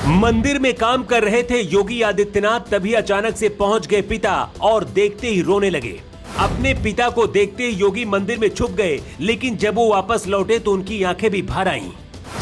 मंदिर में काम कर रहे थे योगी आदित्यनाथ, तभी अचानक से पहुंच गए पिता और देखते ही रोने लगे। अपने पिता को देखते ही योगी मंदिर में छुप गए, लेकिन जब वो वापस लौटे तो उनकी आंखें भी भर आईं।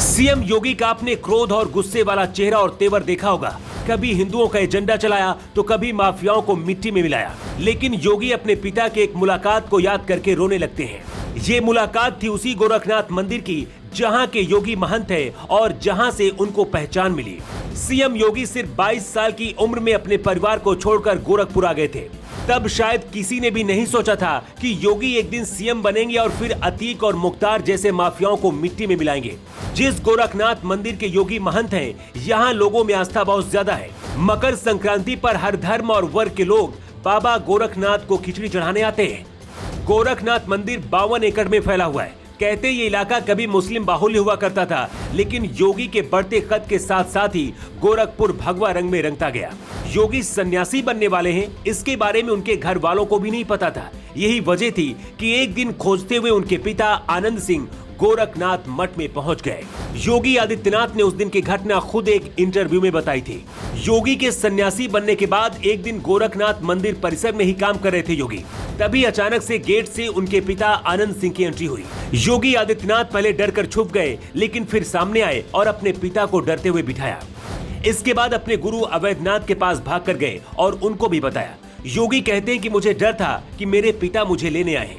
सीएम योगी का आपने क्रोध और गुस्से वाला चेहरा और तेवर देखा होगा। कभी हिंदुओं का एजेंडा चलाया तो कभी माफियाओं को मिट्टी में मिलाया, लेकिन योगी अपने पिता के एक मुलाकात को याद करके रोने लगते हैं। ये मुलाकात थी उसी गोरखनाथ मंदिर की जहां के योगी महंत है और जहां से उनको पहचान मिली। सीएम योगी सिर्फ 22 साल की उम्र में अपने परिवार को छोड़कर गोरखपुर आ गए थे। तब शायद किसी ने भी नहीं सोचा था कि योगी एक दिन सीएम बनेंगे और फिर अतीक और मुख्तार जैसे माफियाओं को मिट्टी में मिलाएंगे। जिस गोरखनाथ मंदिर के योगी महंत हैं, यहाँ लोगों में आस्था बहुत ज्यादा है। मकर संक्रांति पर हर धर्म और वर्ग के लोग बाबा गोरखनाथ को खिचड़ी चढ़ाने आते हैं। गोरखनाथ मंदिर 52 एकड़ में फैला हुआ है। कहते ये इलाका कभी मुस्लिम बाहुल्य हुआ करता था, लेकिन योगी के बढ़ते कद के साथ साथ ही गोरखपुर भगवा रंग में रंगता गया। योगी सन्यासी बनने वाले हैं, इसके बारे में उनके घर वालों को भी नहीं पता था। यही वजह थी कि एक दिन खोजते हुए उनके पिता आनंद सिंह गोरखनाथ मठ में पहुंच गए। योगी आदित्यनाथ ने उस दिन की घटना खुद एक इंटरव्यू में बताई थी। योगी के सन्यासी बनने के बाद एक दिन गोरखनाथ मंदिर परिसर में ही काम कर रहे थे योगी, तभी अचानक से गेट से उनके पिता आनंद सिंह की एंट्री हुई। योगी आदित्यनाथ पहले डर कर छुप गए, लेकिन फिर सामने आए और अपने पिता को डरते हुए बिठाया। इसके बाद अपने गुरु अवैधनाथ के पास भाग कर गए और उनको भी बताया। योगी कहते हैं कि मुझे डर था कि मेरे पिता मुझे लेने आए।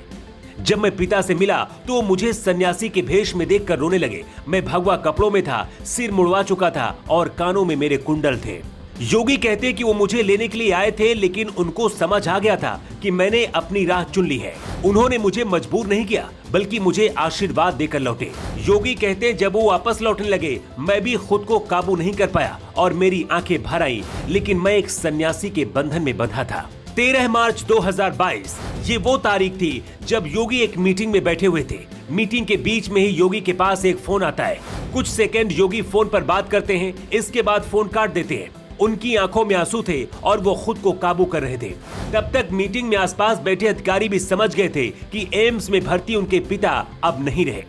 जब मैं पिता से मिला तो मुझे सन्यासी के भेष में देखकर रोने लगे। मैं भगवा कपड़ों में था, सिर मुड़वा चुका था और कानों में मेरे कुंडल थे। योगी कहते हैं कि वो मुझे लेने के लिए आए थे, लेकिन उनको समझ आ गया था कि मैंने अपनी राह चुन ली है। उन्होंने मुझे मजबूर नहीं किया, बल्कि मुझे आशीर्वाद देकर लौटे। योगी कहते हैं जब वो वापस लौटने लगे, मैं भी खुद को काबू नहीं कर पाया और मेरी आंखें भर आईं, लेकिन मैं एक सन्यासी के बंधन में बंधा था। 13 मार्च 2022 ये वो तारीख थी जब योगी एक मीटिंग में बैठे हुए थे। मीटिंग के बीच में ही योगी के पास एक फोन आता है। कुछ सेकंड योगी फोन पर बात करते हैं, इसके बाद फोन काट देते हैं। उनकी आंखों में आंसू थे और वो खुद को काबू कर रहे थे। तब तक मीटिंग में आसपास बैठे अधिकारी भी समझ गए थे कि एम्स में भर्ती उनके पिता अब नहीं रहे।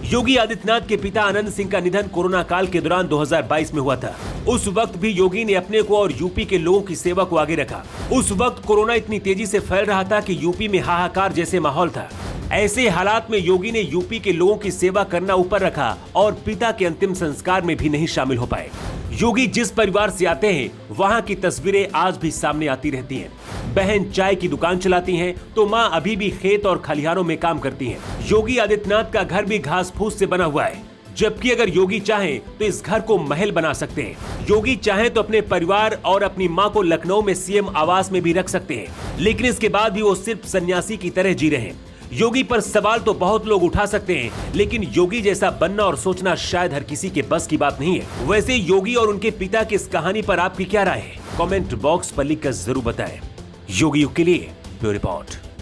योगी आदित्यनाथ के पिता आनंद सिंह का निधन कोरोना काल के दौरान 2022 में हुआ था। उस वक्त भी योगी ने अपने को और यूपी के लोगों की सेवा को आगे रखा। उस वक्त कोरोना इतनी तेजी से फैल रहा था कि यूपी में हाहाकार जैसे माहौल था। ऐसे हालात में योगी ने यूपी के लोगों की सेवा करना ऊपर रखा और पिता के अंतिम संस्कार में भी नहीं शामिल हो पाए। योगी जिस परिवार से आते हैं, वहाँ की तस्वीरें आज भी सामने आती रहती हैं। बहन चाय की दुकान चलाती हैं, तो माँ अभी भी खेत और खलिहानों में काम करती हैं। योगी आदित्यनाथ का घर भी घास फूस से बना हुआ है, जबकि अगर योगी चाहें तो इस घर को महल बना सकते हैं। योगी चाहें तो अपने परिवार और अपनी माँ को लखनऊ में सीएम आवास में भी रख सकते हैं, लेकिन इसके बाद भी वो सिर्फ सन्यासी की तरह जी रहे हैं। योगी पर सवाल तो बहुत लोग उठा सकते हैं, लेकिन योगी जैसा बनना और सोचना शायद हर किसी के बस की बात नहीं है। वैसे योगी और उनके पिता की इस कहानी पर आपकी क्या राय है? कमेंट बॉक्स पर लिखकर जरूर बताएं। योगी युग के लिए ब्यूरो रिपोर्ट।